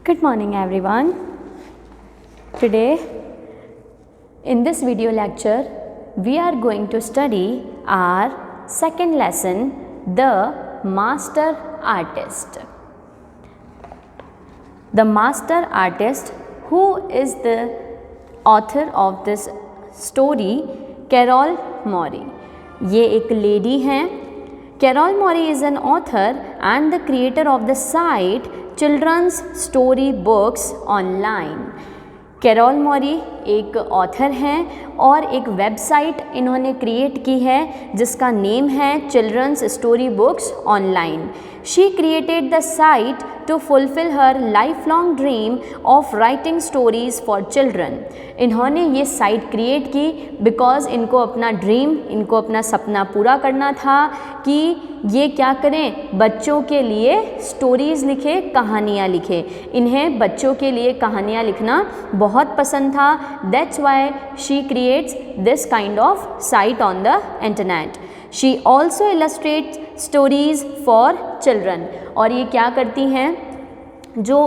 Good morning everyone. Today in this video lecture we are going to study our second lesson, the master artist. The master artist, who is the author of this story, Carol Morey. ये एक lady हैं. Carol Morey is an author and the creator of the site Children's Story Books Online. Carol Murray एक author हैं और एक website इन्होंने create की है जिसका नेम है children's story books online. She created the site to fulfil her lifelong dream of writing stories for children. इन्होंने ये साइट क्रिएट की बिकॉज इनको अपना ड्रीम, इनको अपना सपना पूरा करना था कि ये क्या करें, बच्चों के लिए स्टोरीज़ लिखे, कहानियाँ लिखे. इन्हें बच्चों के लिए कहानियाँ लिखना बहुत पसंद था. That's why she creates this kind of site on the internet. She also illustrates stories for children. और ये क्या करती हैं, जो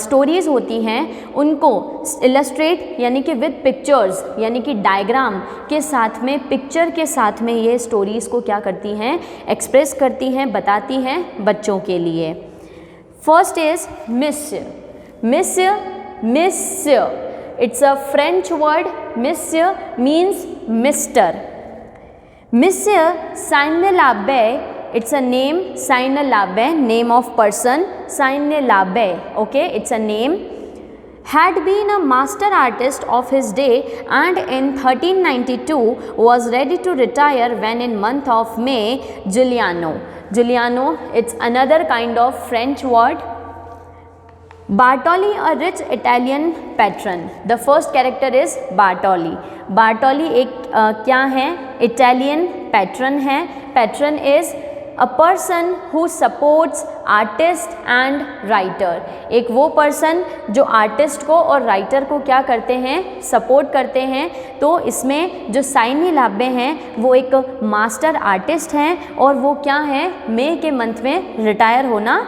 स्टोरीज़ होती हैं उनको इलस्ट्रेट यानी कि विद पिक्चर्स यानी कि डायग्राम के साथ में, पिक्चर के साथ में ये स्टोरीज़ को क्या करती हैं, एक्सप्रेस करती हैं, बताती हैं बच्चों के लिए. First is monsieur. Monsieur, monsieur, it's a French word. Monsieur means mister. Monsieur Saine Labbe, it's a name, Sainalabe, name of person, Sainalabe, okay, it's a name. Had been a master artist of his day and in 1392 was ready to retire when in month of May, Giuliano. Giuliano, it's another kind of French word. Bartoli, a rich Italian patron. The first character is Bartoli. Bartoli एक क्या है, Italian patron है. Patron is a person who supports artist and writer. एक वो person जो artist को और writer को क्या करते हैं, सपोर्ट करते हैं. तो इसमें जो साइनेलाबे हैं वो एक मास्टर आर्टिस्ट हैं और वो क्या हैं, मई के मंथ में रिटायर होना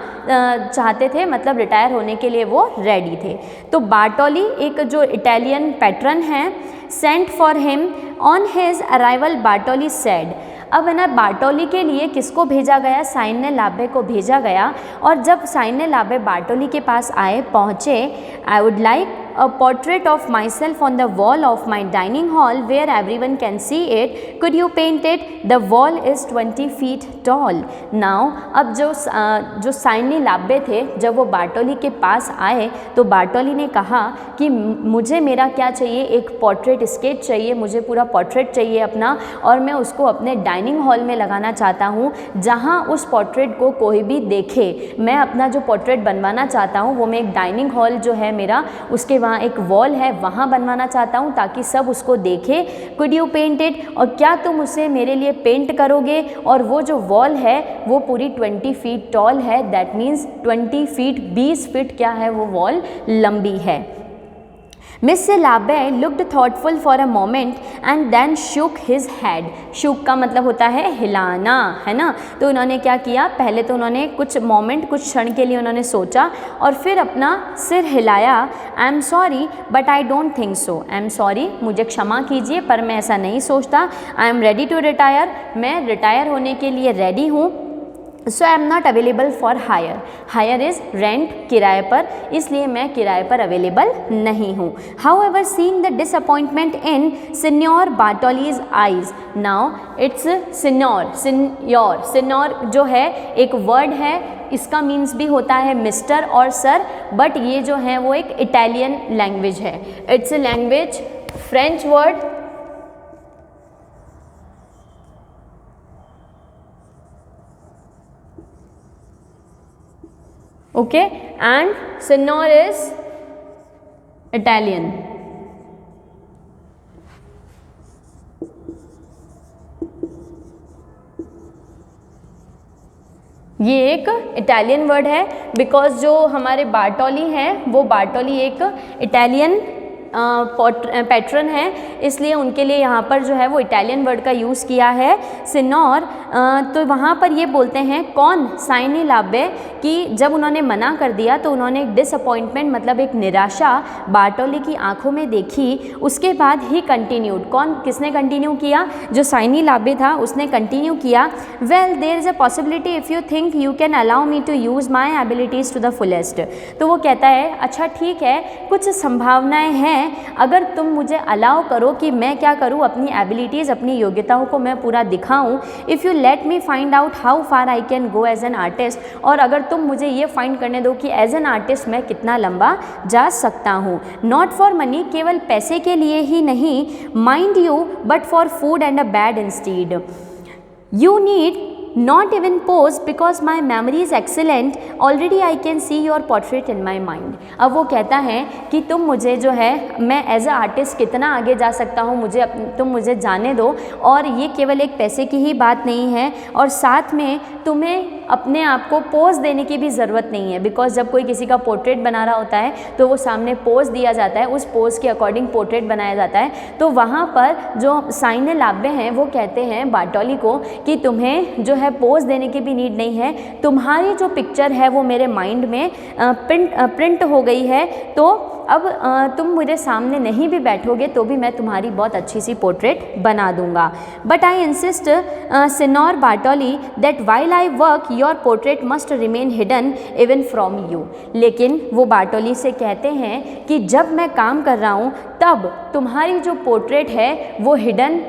चाहते थे, मतलब रिटायर होने के लिए वो रेडी थे. तो बार्टोली एक जो इटालियन पैट्रन हैं. Sent for him on his arrival, Bartoli said. अब है ना, बार्टोली के लिए किसको भेजा गया, साइनेलाबे को भेजा गया. और जब साइनेलाबे बार्टोली के पास आए, पहुँचे, I would like a portrait of myself on the wall of my dining hall where everyone can see it. Could you paint it? The wall is 20 feet tall. Now अब जो साइनेलाबे थे, जब वो बार्टोली के पास आए तो बार्टोली ने कहा कि मुझे मेरा क्या चाहिए, एक पोर्ट्रेट स्केच चाहिए, मुझे पूरा पोर्ट्रेट चाहिए अपना, और मैं उसको अपने डाइनिंग हॉल में लगाना चाहता हूँ जहाँ उस पोर्ट्रेट को कोई भी देखे. मैं अपना जो पोर्ट्रेट बनवाना चाहता हूँ वो मैं एक डाइनिंग हॉल जो है मेरा, उसके वहाँ एक वॉल है, वहाँ बनवाना चाहता हूँ ताकि सब उसको देखे. कुड यू पेंट इट, और क्या तुम उसे मेरे लिए पेंट करोगे. और वो जो वॉल है वो पूरी 20 फीट टॉल है. दैट मीन्स 20 फीट, 20 फीट क्या है, वो वॉल लंबी है. Mister Labbe looked thoughtful for a moment and then shook his head. Shook का मतलब होता है हिलाना, है ना. तो उन्होंने क्या किया, पहले तो उन्होंने कुछ मोमेंट, कुछ क्षण के लिए उन्होंने सोचा और फिर अपना सिर हिलाया. I am sorry but I don't think so. I am sorry, मुझे क्षमा कीजिए पर मैं ऐसा नहीं सोचता. I am ready to retire, मैं रिटायर होने के लिए रेडी हूँ. So I am not available for hire. Hire is rent, किराए पर, इसलिए मैं किराए पर अवेलेबल नहीं हूँ. However seeing the disappointment in signor Bartoli's eyes. Now it's signor, signor, signor जो है एक वर्ड है, इसका मीन्स भी होता है मिस्टर और सर, बट ये जो है वो एक इटालियन लैंग्वेज है. It's a language, French word. Okay, and Signor is Italian. ये एक इटालियन वर्ड है बिकॉज जो हमारे बार्टोली हैं वो बार्टोली एक इटालियन पैट्रन है, इसलिए उनके लिए यहाँ पर जो है वो इटालियन वर्ड का यूज़ किया है सिनोर। तो वहाँ पर ये बोलते हैं कौन, साइनी लाबे, कि जब उन्होंने मना कर दिया तो उन्होंने एक डिसअपॉइंटमेंट मतलब एक निराशा बार्टोली की आंखों में देखी। उसके बाद ही कंटिन्यूड, कौन, किसने कंटिन्यू किया, जो साइनी लाबे था उसने कंटिन्यू किया, well there is a possibility if you think you can allow me to use my abilities to the fullest. तो वो कहता है अच्छा ठीक है, कुछ संभावनाएं हैं, अगर तुम मुझे अलाउ करो कि मैं क्या करूँ, अपनी एबिलिटीज़, अपनी योग्यताओं को मैं पूरा दिखाऊँ। If you let me find out how far I can go as an artist, और अगर तुम मुझे ये फाइंड करने दो कि एज एन आर्टिस्ट मैं कितना लंबा जा सकता हूँ। नॉट फॉर मनी, केवल पैसे के लिए ही नहीं, mind you, but for food and a bad instead. You need not even pose because my memory is excellent, already I can see your portrait in my mind। अब वो कहता है कि तुम मुझे जो है, मैं एज अ आर्टिस्ट कितना आगे जा सकता हूँ, तुम मुझे जाने दो, और ये केवल एक पैसे की ही बात नहीं है, और साथ में तुम्हें अपने आप को पोज देने की भी ज़रूरत नहीं है, बिकॉज जब कोई किसी का पोर्ट्रेट बना रहा होता है तो वो सामने पोज दिया जाता है, उस पोज के अकॉर्डिंग पोर्ट्रेट बनाया जाता है। तो वहाँ पर जो साइने लाबे हैं वो कहते हैं बार्टोली को कि तुम्हें जो है पोज देने की भी नीड नहीं है, तुम्हारी जो पिक्चर है वो मेरे माइंड में प्रिंट हो गई है, तो अब तुम मेरे सामने नहीं भी बैठोगे तो भी मैं तुम्हारी बहुत अच्छी सी पोर्ट्रेट बना दूंगा। But I insist signor Bartoli that while I work your portrait must remain hidden even from you. लेकिन वो बार्टोली से कहते हैं कि जब मैं काम कर रहा हूँ तब तुम्हारी जो पोर्ट्रेट है वो हिडन,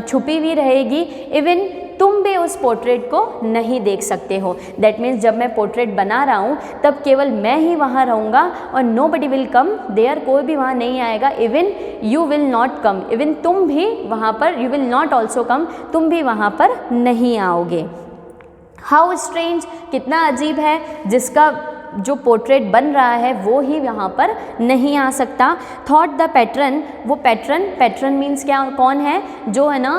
छुपी हुई रहेगी, इवन तुम भी उस पोर्ट्रेट को नहीं देख सकते हो। दैट मीन्स जब मैं पोर्ट्रेट बना रहा हूँ तब केवल मैं ही वहाँ रहूँगा और नोबडी विल कम देयर, कोई भी वहाँ नहीं आएगा। Even you will not come, even तुम भी वहाँ पर, you will not also come, तुम भी वहाँ पर नहीं आओगे। हाउ स्ट्रेंज, कितना अजीब है, जिसका जो पोर्ट्रेट बन रहा है वो ही यहाँ पर नहीं आ सकता। थॉट द पैट्रन, वो पैट्रन मीन्स क्या, कौन है, जो है ना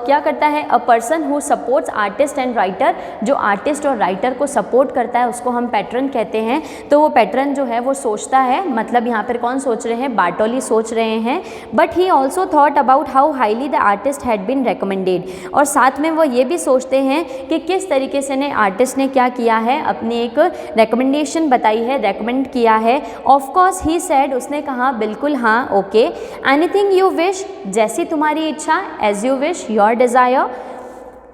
क्या करता है, a person who supports artist and writer, जो आर्टिस्ट और राइटर को सपोर्ट करता है उसको हम पैट्रन कहते हैं। तो वो पैट्रन जो है वो सोचता है, मतलब यहाँ पर कौन सोच रहे हैं, बार्टोली सोच रहे हैं। But he also thought about how highly the artist had been recommended, और साथ में वो ये भी सोचते हैं कि किस तरीके से ने आर्टिस्ट ने क्या किया है, अपनी एक रिकमेंडेशन बताई है, रेकमेंड किया है। ऑफ कोर्स ही सेड, उसने कहा बिल्कुल हाँ, ओके। एनीथिंग यू विश, जैसी तुम्हारी इच्छा, as you wish, your desire,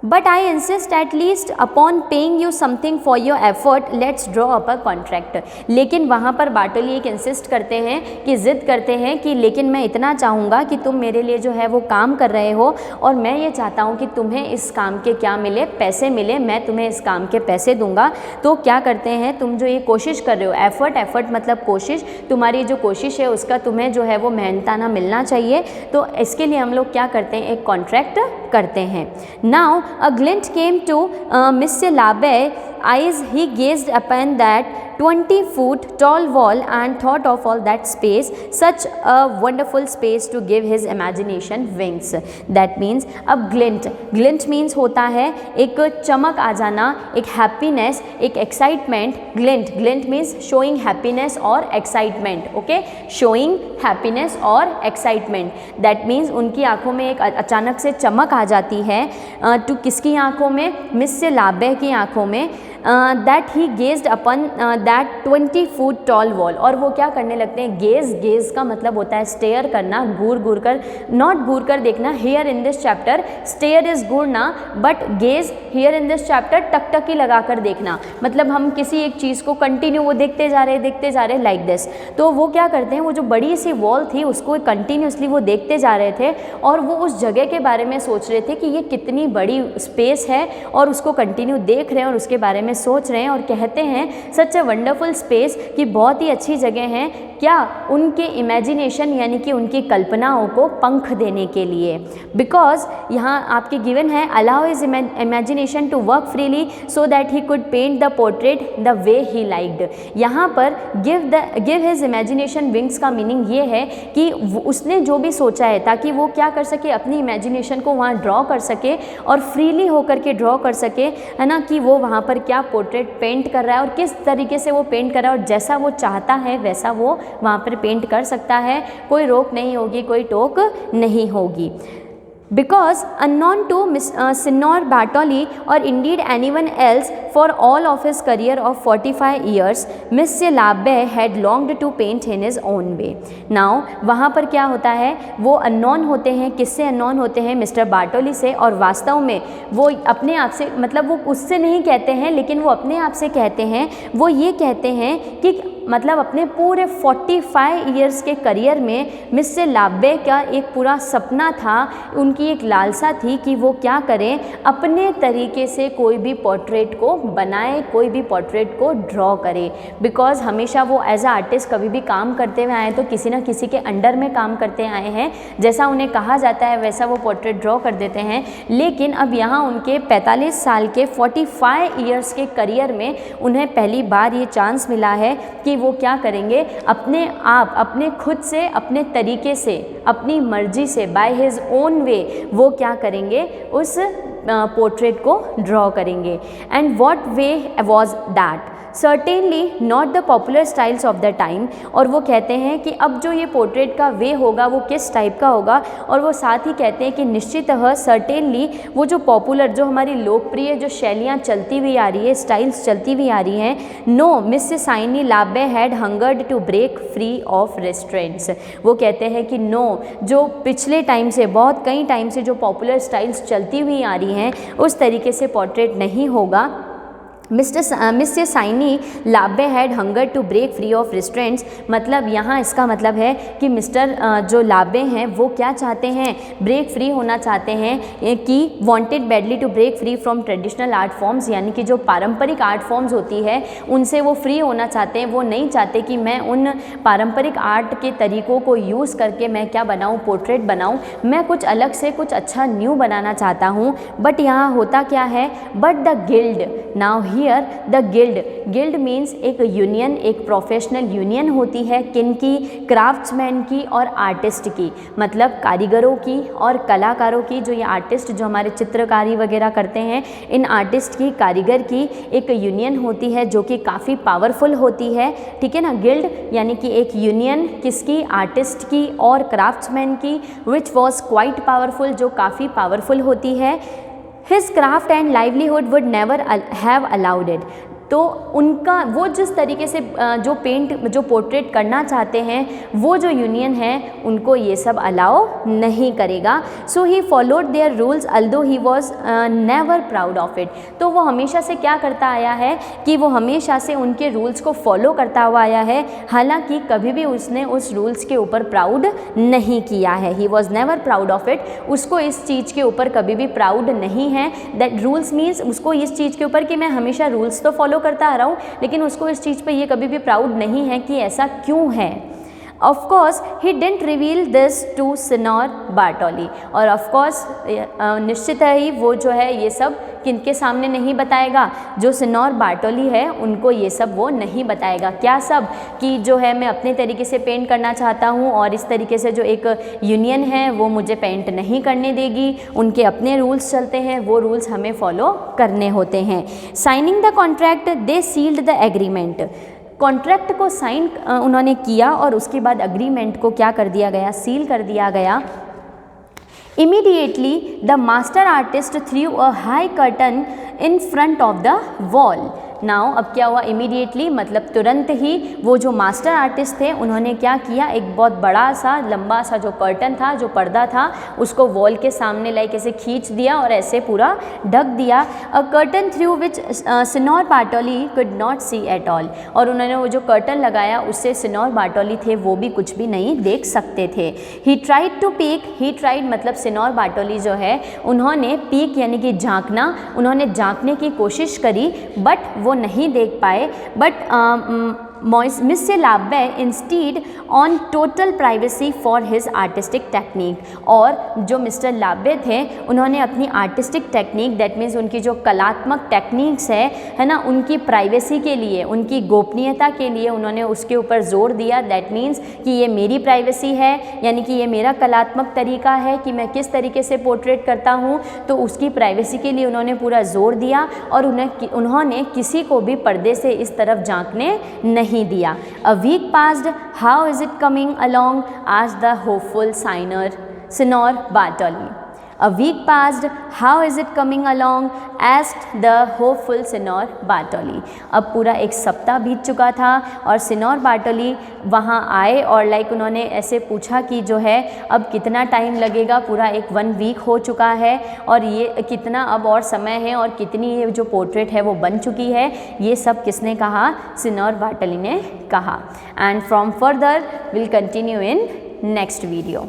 but I insist at least upon paying you something for your effort, let's draw up a contract. लेकिन वहाँ पर बार्टोली एक इंसिस्ट करते हैं कि ज़िद करते हैं कि लेकिन मैं इतना चाहूँगा कि तुम मेरे लिए जो है वो काम कर रहे हो, और मैं ये चाहता हूँ कि तुम्हें इस काम के क्या मिले, पैसे मिले, मैं तुम्हें इस काम के पैसे दूंगा। तो क्या करते हैं, तुम जो ये कोशिश कर रहे हो, एफर्ट मतलब कोशिश, तुम्हारी जो कोशिश है उसका तुम्हें जो है वो मेहनताना मिलना चाहिए, तो इसके लिए हम लोग क्या करते हैं, एक कॉन्ट्रैक्ट करते हैं। Now a glint came to Mr. Labe eyes. He gazed upon that 20-foot tall wall and thought of all that space, such a wonderful space to give his imagination wings. That means अब glint means होता है एक चमक आ जाना, एक happiness, एक excitement। glint means showing happiness और excitement, okay, showing happiness और excitement। that means उनकी आंखों में एक अचानक से चमक आ जाती है, तो किसकी आंखों में, मिस्टर लाबे की आंखों में। That he gazed upon that 20-foot tall wall, और वो क्या करने लगते हैं, गेज का मतलब होता है स्टेयर करना, घूर कर, नॉट घूर कर देखना। Here in this chapter stare is घूरना, but gaze here in this chapter टकटकी लगा कर देखना, मतलब हम किसी एक चीज़ को कंटिन्यू वो देखते जा रहे लाइक दिस। तो वो क्या करते हैं, वो जो बड़ी सी वॉल थी उसको कंटिन्यूसली वो देखते जा रहे थे, और वो उस जगह के बारे में सोच रहे थे कि ये कितनी बड़ी स्पेस है, और उसको कंटिन्यू देख रहे हैं और उसके बारे में सोच रहे हैं, और कहते हैं सच ए वंडरफुल स्पेस, कि बहुत ही अच्छी जगह है, क्या, उनके इमेजिनेशन यानी कि उनकी कल्पनाओं को पंख देने के लिए। बिकॉज यहाँ आपके गिवन है allow his imagination to work freely so that he could paint the portrait the way he liked. यहाँ पर गिव हिज इमेजिनेशन विंग्स का मीनिंग ये है कि उसने जो भी सोचा है ताकि वो क्या कर सके, अपनी इमेजिनेशन को वहाँ ड्रॉ कर सके और फ्रीली होकर के ड्रॉ कर सके, है ना, कि वो वहाँ पर क्या पोर्ट्रेट पेंट कर रहा है और किस तरीके से वो पेंट कर रहा है और जैसा वो चाहता है वैसा वो वहाँ पर पेंट कर सकता है, कोई रोक नहीं होगी, कोई टोक नहीं होगी। Because unknown to Signor Bartoli or indeed anyone else for all of his career of 45 years, Mr. Labbe had longed to paint in his own way. Now वहाँ पर क्या होता है, वो अननोन होते हैं, किससे अननोन होते हैं, मिस्टर बार्टोली से, और वास्तव में वो अपने आप से, मतलब वो उससे नहीं कहते हैं लेकिन वो अपने आप से कहते हैं, वो ये कहते हैं कि मतलब अपने पूरे 45 इयर्स के करियर में मिस्टर लाब्बे का एक पूरा सपना था, उनकी एक लालसा थी कि वो क्या करें, अपने तरीके से कोई भी पोर्ट्रेट को बनाए, कोई भी पोर्ट्रेट को ड्रॉ करे। बिकॉज़ हमेशा वो एज अ आर्टिस्ट कभी भी काम करते हुए आए तो किसी न किसी के अंडर में काम करते आए हैं, जैसा उन्हें कहा जाता है वैसा वो पोर्ट्रेट ड्रॉ कर देते हैं। लेकिन अब यहाँ उनके 45 साल के 45 इयर्स के करियर में उन्हें पहली बार ये चांस मिला है कि वो क्या करेंगे, अपने आप, अपने खुद से, अपने तरीके से, अपनी मर्जी से, बाय हिज ओन वे वो क्या करेंगे, उस पोर्ट्रेट को ड्रॉ करेंगे। And what way was that, certainly not the popular styles of the time. और वो कहते हैं कि अब जो ये पोर्ट्रेट का वे होगा वो किस टाइप का होगा, और वो साथ ही कहते हैं कि निश्चितः सर्टेनली वो जो पॉपुलर, जो हमारी लोकप्रिय जो शैलियाँ चलती हुई आ रही है, स्टाइल्स चलती हुई आ रही हैं, no mister Saine Labbe had hungered to break free of restraints. वो कहते हैं कि नो, जो पिछले टाइम से, बहुत कई टाइम से जो पॉपुलर स्टाइल्स चलती हुई आ रही हैं उस तरीके से पोर्ट्रेट नहीं होगा। Mister Saine Labbe had hunger to break free of restraints, मतलब यहाँ इसका मतलब है कि मिस्टर जो लाब्बे हैं वो क्या चाहते हैं, ब्रेक फ्री होना चाहते हैं, कि wanted badly to break free from traditional art forms, यानी कि जो पारंपरिक आर्ट फॉर्म्स होती है उनसे वो फ्री होना चाहते हैं। वो नहीं चाहते कि मैं उन पारंपरिक आर्ट के तरीक़ों को यूज़ करके मैं क्या बनाऊँ, पोर्ट्रेट बनाऊँ, मैं कुछ अलग से, कुछ अच्छा न्यू बनाना चाहता हूँ। बट यहाँ होता क्या है, but the guild, now here the guild means एक यूनियन, एक प्रोफेशनल यूनियन होती है, किनकी, क्राफ्ट्समैन की और आर्टिस्ट की, मतलब कारीगरों की और कलाकारों की। जो ये आर्टिस्ट जो हमारे चित्रकारी वगैरह करते हैं, इन आर्टिस्ट की, कारीगर की एक यूनियन होती है जो कि काफ़ी पावरफुल होती है, ठीक है ना। गिल्ड यानी कि एक यूनियन किसकी, आर्टिस्ट की और क्राफ्ट्समैन की, विच वॉज क्वाइट पावरफुल, जो काफ़ी पावरफुल होती है। His craft and livelihood would never have allowed it। तो उनका वो जिस तरीके से जो पोर्ट्रेट करना चाहते हैं वो जो यूनियन है उनको ये सब अलाउ नहीं करेगा। So he followed their rules although he was never proud of it. तो वो हमेशा से क्या करता आया है कि वो हमेशा से उनके रूल्स को फॉलो करता हुआ आया है, हालांकि कभी भी उसने उस रूल्स के ऊपर प्राउड नहीं किया है। ही was never proud of it, उसको इस चीज़ के ऊपर कभी भी प्राउड नहीं है। दैट रूल्स मीन्स उसको इस चीज़ के ऊपर कि मैं हमेशा रूल्स तो फॉलो करता आ रहा हूँ, लेकिन उसको इस चीज़ पे ये कभी भी प्राउड नहीं है कि ऐसा क्यों है। Of course he didn't reveal this to signor Bartoli, और ऑफ कोर्स निश्चित है ही वो जो है ये सब किनके सामने नहीं बताएगा, जो सिनोर बार्टोली है उनको ये सब वो नहीं बताएगा। क्या सब, कि जो है मैं अपने तरीके से पेंट करना चाहता हूँ और इस तरीके से जो एक यूनियन है वो मुझे पेंट नहीं करने देगी, उनके अपने रूल्स चलते हैं, वो रूल्स हमें फॉलो करने होते हैं। Signing the contract they sealed the agreement, contract को साइन उन्होंने किया और उसके बाद अग्रीमेंट को क्या कर दिया गया, सील कर दिया गया। Immediately the master artist threw a high curtain in front of the wall। Now अब क्या हुआ, इमीडिएटली मतलब तुरंत ही वो जो मास्टर आर्टिस्ट थे उन्होंने क्या किया, एक बहुत बड़ा सा लंबा सा जो कर्टन था, जो पर्दा था, उसको वॉल के सामने लाइक ऐसे खींच दिया और ऐसे पूरा ढक दिया। A curtain through which signor Bartoli could not see at all, और उन्होंने वो जो कर्टन लगाया उससे सिनोर बार्टोली थे वो भी कुछ भी नहीं देख सकते थे। He tried to peek, he tried मतलब सिनोर बार्टोली जो है उन्होंने पीक यानी कि झांकना, उन्होंने झांकने की कोशिश करी बट वो नहीं देख पाए। But Mr. Labbe instead on total privacy for his artistic technique। और जो मिस्टर लाब्बे थे उन्होंने अपनी आर्टिस्टिक टेक्निक, दैट मीन्स उनकी जो कलात्मक टेक्निक्स है ना, उनकी प्राइवेसी के लिए, उनकी गोपनीयता के लिए उन्होंने उसके ऊपर जोर दिया। दैट मीन्स कि ये मेरी प्राइवेसी है, यानी कि ये मेरा कलात्मक तरीका है कि मैं किस तरीके से पोर्ट्रेट करता हूँ, तो उसकी प्राइवेसी के लिए उन्होंने पूरा जोर दिया और उन्होंने किसी को भी पर्दे से इस तरफ झांकने नहीं दिया। A week passed, how is it coming along, asked the hopeful signor Bartoli. A week passed, how is it coming along, asked the hopeful signor Bartoli. अब पूरा एक सप्ताह बीत चुका था और सिनोर बार्टोली वहाँ आए और उन्होंने ऐसे पूछा कि जो है अब कितना टाइम लगेगा, पूरा एक 1 वीक हो चुका है और ये कितना अब और समय है और कितनी ये जो पोर्ट्रेट है वो बन चुकी है। ये सब किसने कहा? सिनोर बार्टोली ने कहा। And from further will continue in next video.